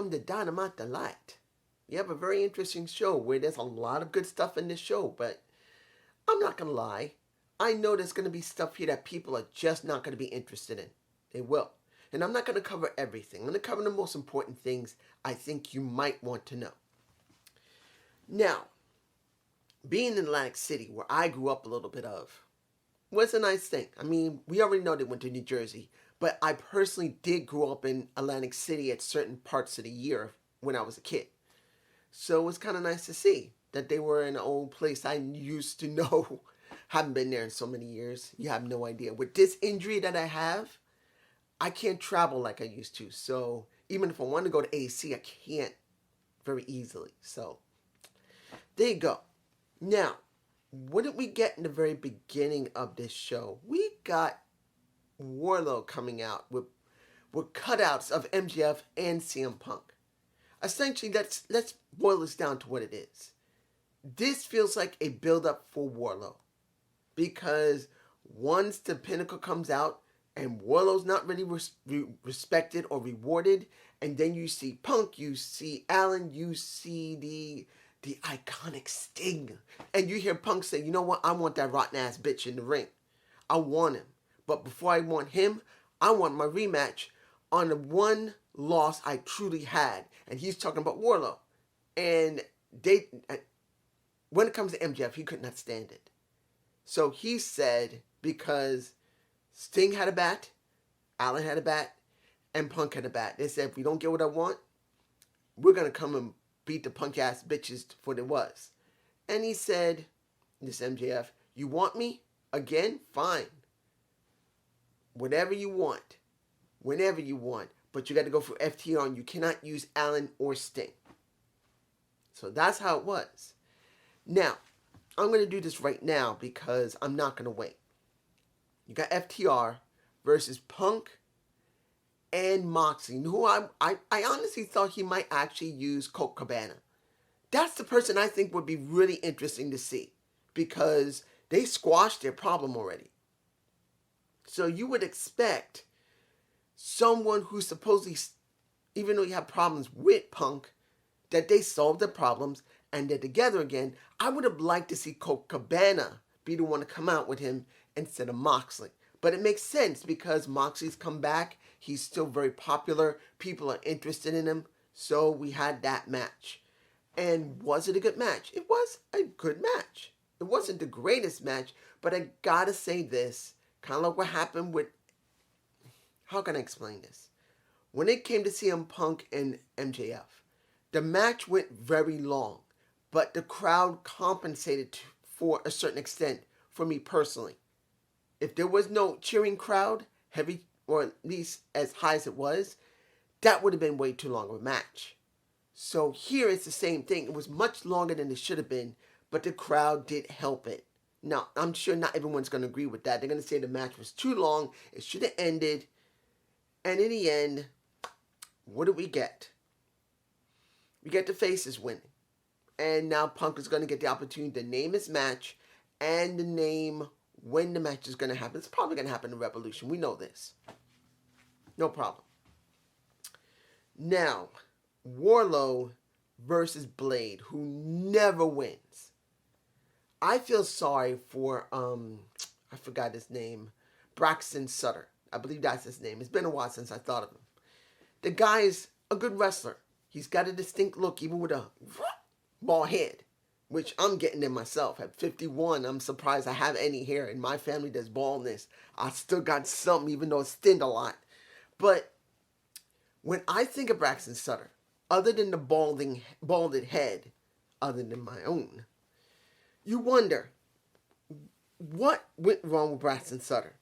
welcome to Dynamite Delight. We have a very interesting show where there's a lot of good stuff in this show, but I'm not going to lie. I know there's going to be stuff here that people are just not going to be interested in. They will. And I'm not going to cover everything. I'm going to cover the most important things I think you might want to know. Now, being in Atlantic City, where I grew up a little bit of, was a nice thing. I mean, we already know they went to New Jersey, but I personally did grow up in Atlantic City at certain parts of the year when I was a kid. So it was kind of nice to see that they were in an old place I used to know. Haven't been there in so many years. You have no idea. With this injury that I have, I can't travel like I used to. So even if I want to go to AC, I can't very easily. So there you go. Now, what did we get in the very beginning of this show? We got Wardlow coming out with cutouts of MJF and CM Punk. Essentially, let's boil this down to what it is. This feels like a build-up for Wardlow. Because once the Pinnacle comes out and Wardlow's not really respected or rewarded, and then you see Punk, you see Allen, you see the iconic Sting, and you hear Punk say, you know what, I want that rotten ass bitch in the ring. I want him. But before I want him, I want my rematch on the one loss I truly had. And he's talking about Wardlow. And when it comes to MJF, he could not stand it. So he said, because Sting had a bat, Allen had a bat, and Punk had a bat. They said, if we don't get what I want, we're going to come and beat the punk ass bitches for what it was. And he said, this MJF, you want me again? Fine. Whatever you want. Whenever you want. But you got to go for FTR and you cannot use Allen or Sting. So that's how it was. Now, I'm going to do this right now because I'm not going to wait. You got FTR versus Punk and Moxley, who I honestly thought he might actually use Colt Cabana. That's the person I think would be really interesting to see because they squashed their problem already. So you would expect someone who supposedly, even though you have problems with Punk, that they solve the problems and they're together again. I would have liked to see Colt Cabana be the one to come out with him instead of Moxley. But it makes sense because Moxley's come back. He's still very popular. People are interested in him. So we had that match. And was it a good match? It was a good match. It wasn't the greatest match, but I gotta say this. Kind of like what happened with... How can I explain this? When it came to CM Punk and MJF, the match went very long. But the crowd compensated for a certain extent for me personally. If there was no cheering crowd, heavy, or at least as high as it was, that would have been way too long of a match. So here it's the same thing. It was much longer than it should have been, but the crowd did help it. Now, I'm sure not everyone's going to agree with that. They're going to say the match was too long. It should have ended. And in the end, what do we get? We get the faces winning. And now Punk is going to get the opportunity to name his match and to name when the match is going to happen. It's probably going to happen in Revolution. We know this. No problem. Now, Wardlow versus Blade, who never wins. I feel sorry for, I forgot his name, Braxton Sutter. I believe that's his name. It's been a while since I thought of him. The guy is a good wrestler. He's got a distinct look, even with a bald head, which I'm getting there myself. At 51, I'm surprised I have any hair. In my family, there's baldness. I still got some, even though it's thinned a lot. But when I think of Braxton Sutter, other than the balded head, other than my own, you wonder, what went wrong with Braxton Sutter?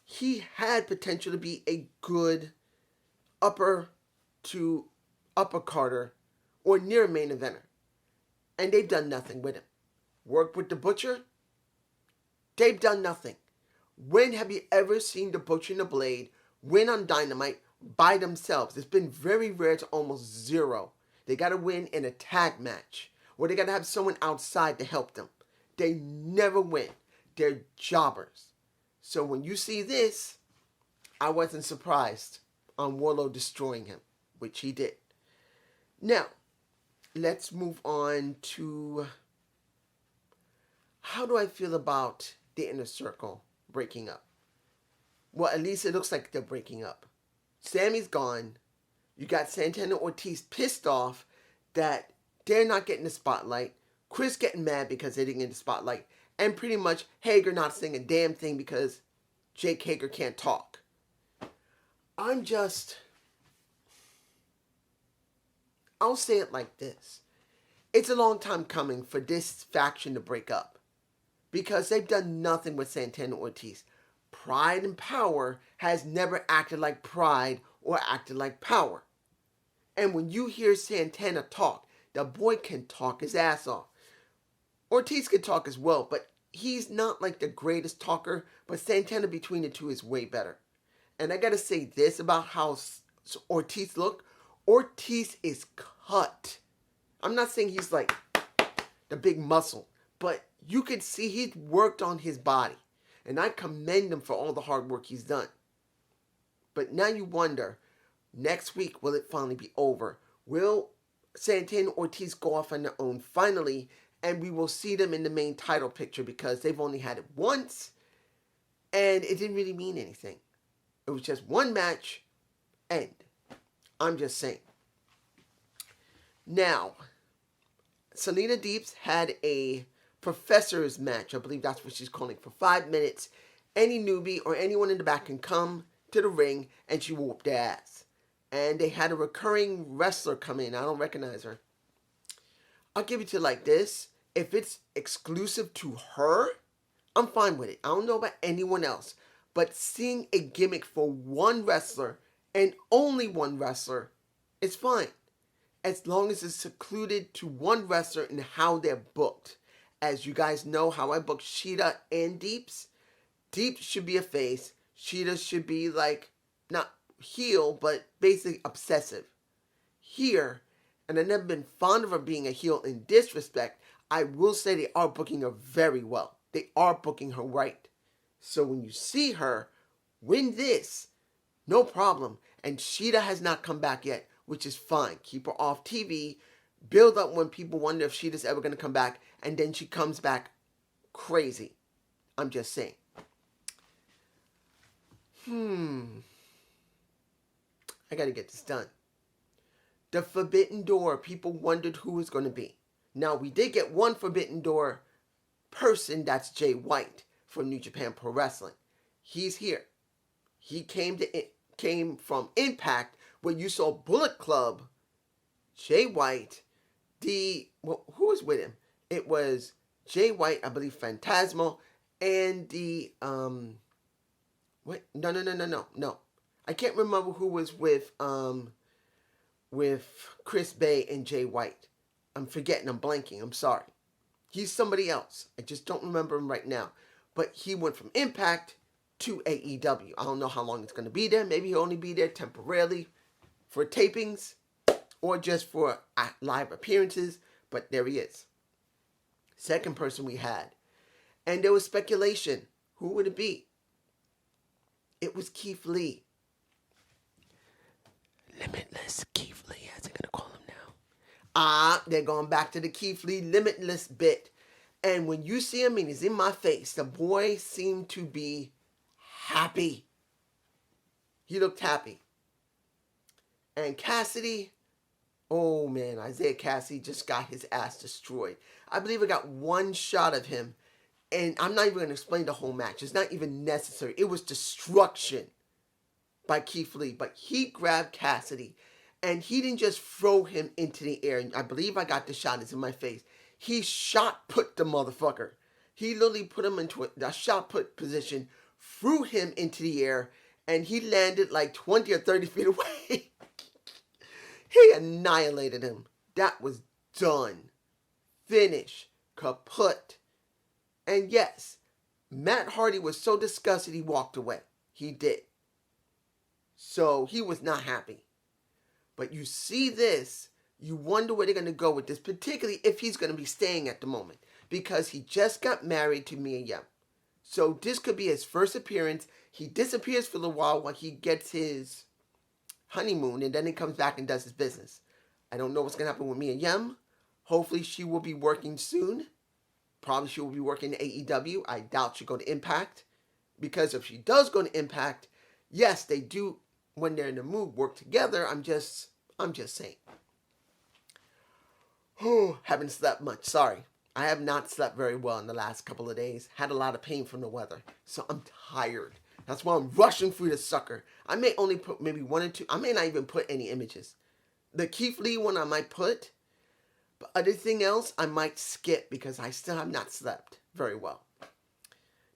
He had potential to be a good upper carder or near main eventer. And they've done nothing with him. Work with the Butcher? They've done nothing. When have you ever seen the Butcher and the Blade win on Dynamite by themselves? It's been very rare to almost zero. They got to win in a tag match. Or they got to have someone outside to help them. They never win. They're jobbers. So when you see this, I wasn't surprised on Wardlow destroying him, which he did. Now, let's move on to how do I feel about the Inner Circle breaking up? Well, at least it looks like they're breaking up. Sammy's gone. You got Santana Ortiz pissed off that they're not getting the spotlight. Chris getting mad because they didn't get the spotlight. And pretty much Hager not saying a damn thing because Jake Hager can't talk. I'll say it like this. It's a long time coming for this faction to break up. Because they've done nothing with Santana Ortiz. Pride and Power has never acted like Pride or acted like Power. And when you hear Santana talk, the boy can talk his ass off. Ortiz can talk as well, but he's not like the greatest talker, but Santana between the two is way better. And I gotta say this about how Ortiz look. Ortiz is cut. I'm not saying he's like the big muscle, but you could see he's worked on his body. And I commend him for all the hard work he's done. But now you wonder, next week, will it finally be over? Will Santana Ortiz go off on their own finally, and we will see them in the main title picture because they've only had it once, and it didn't really mean anything. It was just one match, end. I'm just saying. Now, Selena Deeps had a professor's match. I believe that's what she's calling, for 5 minutes. Any newbie or anyone in the back can come to the ring and she will whoop their ass. And they had a recurring wrestler come in. I don't recognize her. I'll give it to you like this. If it's exclusive to her, I'm fine with it. I don't know about anyone else. But seeing a gimmick for one wrestler and only one wrestler is fine. As long as it's secluded to one wrestler and how they're booked. As you guys know how I book Sheeta and Deeps. Deeps should be a face. Sheeta should be like, not heel, but basically obsessive. Here, and I've never been fond of her being a heel in this respect, I will say they are booking her very well. They are booking her right. So when you see her win this, no problem. And Sheeta has not come back yet, which is fine. Keep her off TV. Build up when people wonder if Sheeta's ever going to come back. And then she comes back crazy. I'm just saying. I got to get this done. The Forbidden Door. People wondered who it was going to be. Now, we did get one Forbidden Door person. That's Jay White from New Japan Pro Wrestling. He's here. He came from Impact, where you saw Bullet Club, Jay White, who was with him? It was Jay White, I believe, Phantasmal, and the No. I can't remember who was with Chris Bay and Jay White. I'm forgetting. I'm blanking. I'm sorry. He's somebody else. I just don't remember him right now. But he went from Impact to AEW. I don't know how long it's going to be there. Maybe he'll only be there temporarily for tapings or just for live appearances. But there he is. Second person we had. And there was speculation. Who would it be? It was Keith Lee. Limitless Keith Lee, as they're going to call him now. They're going back to the Keith Lee Limitless bit. And when you see him and he's in my face, the boy seemed to be happy. He looked happy. And Cassidy, oh man, Isaiah Cassidy just got his ass destroyed. I believe I got one shot of him. And I'm not even going to explain the whole match. It's not even necessary. It was destruction by Keith Lee. But he grabbed Cassidy. And he didn't just throw him into the air. I believe I got the shot. It's in my face. He shot put the motherfucker. He literally put him into a shot put position. Threw him into the air. And he landed like 20 or 30 feet away. He annihilated him. That was done. Finish. Kaput. And yes, Matt Hardy was so disgusted he walked away. He did. So he was not happy. But you see this, you wonder where they're going to go with this, particularly if he's going to be staying at the moment. Because he just got married to Mia Yim. So this could be his first appearance. He disappears for a while he gets his honeymoon, and then he comes back and does his business. I don't know what's going to happen with Mia Yim. Hopefully she will be working soon. Probably she will be working in AEW. I doubt she'll go to Impact. Because if she does go to Impact, yes, they do, when they're in the mood, work together. I'm just saying. Haven't slept much. Sorry. I have not slept very well in the last couple of days. Had a lot of pain from the weather. So I'm tired. That's why I'm rushing through the sucker. I may only put maybe one or two. I may not even put any images. The Keith Lee one I might put. But everything else I might skip because I still have not slept very well.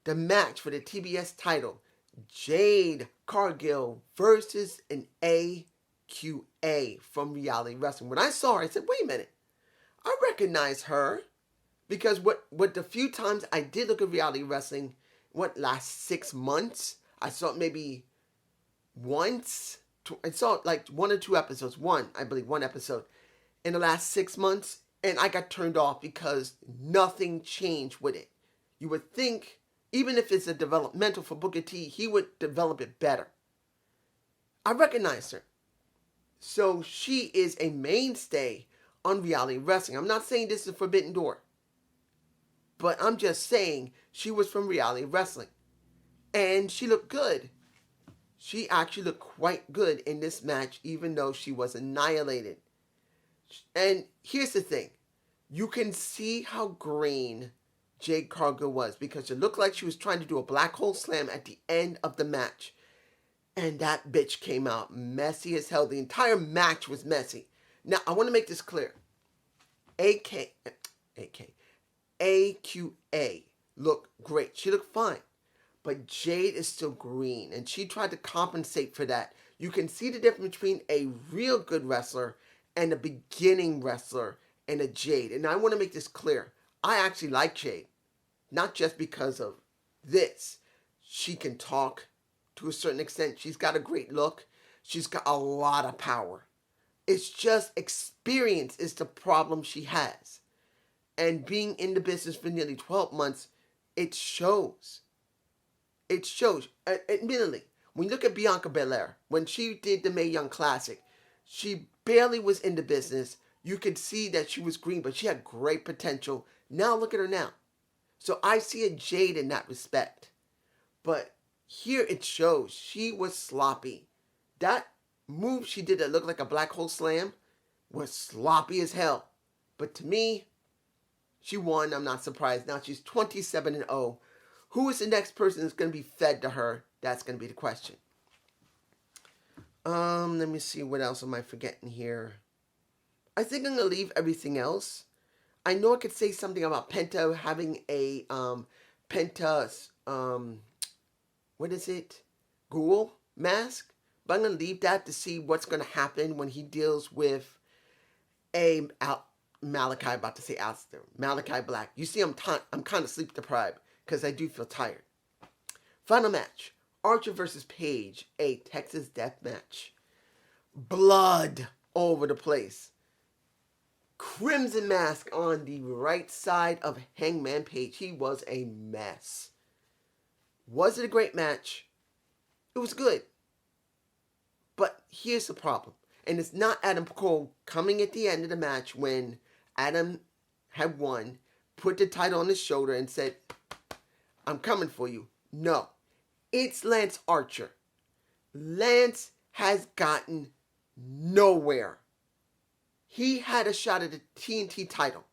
The match for the TBS title. Jade Cargill versus an AQA from Reality Wrestling. When I saw her, I said, wait a minute. I recognize her. Because what the few times I did look at Reality Wrestling, last 6 months, I saw it maybe once. I saw it like 1 or 2 episodes. One episode in the last 6 months. And I got turned off because nothing changed with it. You would think, even if it's a developmental for Booker T, he would develop it better. I recognize her. So she is a mainstay on Reality Wrestling. I'm not saying this is Forbidden Door. But I'm just saying she was from Reality Wrestling. And she looked good. She actually looked quite good in this match, even though she was annihilated. And here's the thing. You can see how green Jade Cargill was because it looked like she was trying to do a black hole slam at the end of the match. And that bitch came out messy as hell. The entire match was messy. Now, I want to make this clear. AQA looked great. She looked fine. But Jade is still green. And she tried to compensate for that. You can see the difference between a real good wrestler and a beginning wrestler and a Jade. And I want to make this clear. I actually like Jade. Not just because of this. She can talk to a certain extent. She's got a great look. She's got a lot of power. It's just experience is the problem she has. And being in the business for nearly 12 months, it shows. It shows. Admittedly, when you look at Bianca Belair, when she did the Mae Young Classic, she barely was in the business. You could see that she was green, but she had great potential. Now look at her now. So I see a Jade in that respect. But here it shows. She was sloppy. That move she did that looked like a black hole slam was sloppy as hell. But to me, she won. I'm not surprised. Now she's 27-0. Who is the next person that's going to be fed to her? That's going to be the question. Let me see. What else am I forgetting here? I think I'm going to leave everything else. I know I could say something about Penta having a Penta's what is it? Ghoul mask. But I'm going to leave that to see what's going to happen when he deals with Malachi Black. You see, I'm kind of sleep deprived because I do feel tired. Final match. Archer versus Page. A Texas death match. Blood all over the place. Crimson Mask on the right side of Hangman Page. He was a mess. Was it a great match? It was good. But here's the problem. And it's not Adam Cole coming at the end of the match when Adam had won, put the title on his shoulder and said, I'm coming for you. No. It's Lance Archer. Lance has gotten nowhere. He had a shot at the TNT title.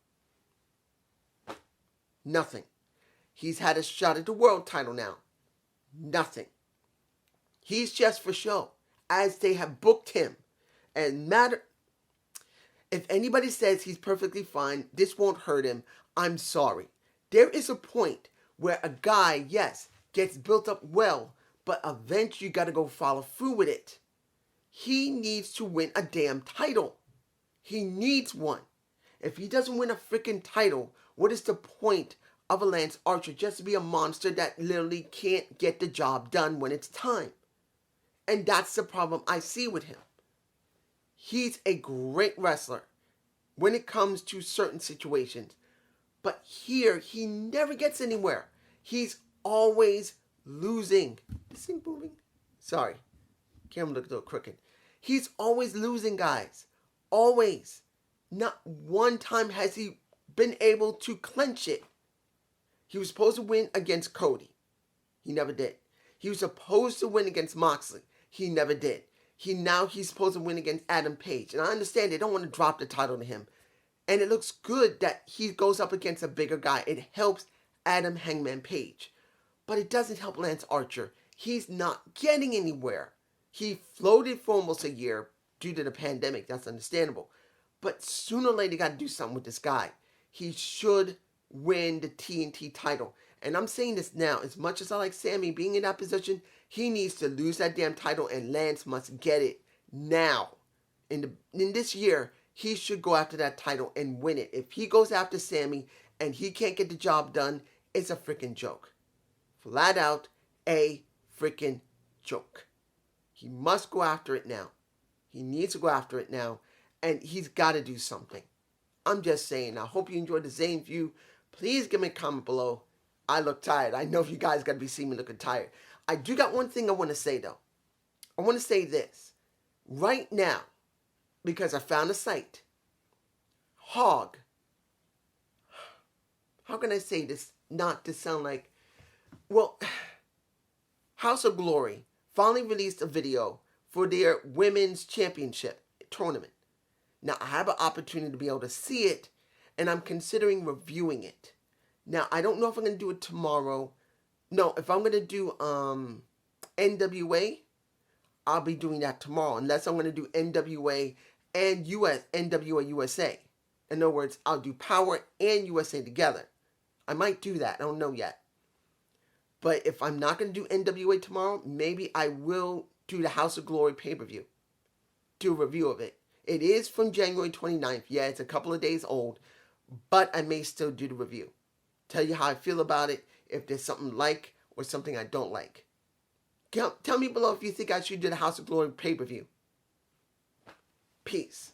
Nothing. He's had a shot at the world title now. Nothing. He's just for show, as they have booked him. And if anybody says he's perfectly fine, this won't hurt him, I'm sorry. There is a point where a guy, yes, gets built up well, but eventually you got to go follow through with it. He needs to win a damn title. He needs one. If he doesn't win a freaking title, what is the point of a Lance Archer just to be a monster that literally can't get the job done when it's time? And that's the problem I see with him. He's a great wrestler when it comes to certain situations. But here, he never gets anywhere. He's always losing. This thing moving? Sorry. Camera looked a little crooked. He's always losing, guys. Always. Not one time has he been able to clinch it. He was supposed to win against Cody. He never did. He was supposed to win against Moxley. He never did. He's supposed to win against Adam Page. And I understand they don't want to drop the title to him. And it looks good that he goes up against a bigger guy. It helps Adam Hangman Page. But it doesn't help Lance Archer. He's not getting anywhere. He floated for almost a year due to the pandemic. That's understandable. But sooner or later, you got to do something with this guy. He should win the TNT title. And I'm saying this now. As much as I like Sammy being in that position, he needs to lose that damn title, and Lance must get it now. In this year, he should go after that title and win it. If he goes after Sammy and he can't get the job done, it's a freaking joke. Flat out, a freaking joke. He must go after it now. He needs to go after it now. And he's got to do something. I'm just saying. I hope you enjoyed the Zane View. Please give me a comment below. I look tired. I know you guys got to be seeing me looking tired. I do got one thing I want to say, though. I want to say this. Right now, because I found a site. Hog. How can I say this not to sound like... Well, House of Glory finally released a video for their women's championship tournament. Now, I have an opportunity to be able to see it, and I'm considering reviewing it. Now, I don't know if I'm going to do it tomorrow. No, if I'm going to do NWA, I'll be doing that tomorrow, unless I'm going to do NWA and NWA USA. In other words, I'll do Power and USA together. I might do that. I don't know yet. But if I'm not going to do NWA tomorrow, maybe I will do the House of Glory pay-per-view. Do a review of it. It is from January 29th. Yeah, it's a couple of days old. But I may still do the review. Tell you how I feel about it. If there's something like or something I don't like. Tell me below if you think I should do the House of Glory pay-per-view. Peace.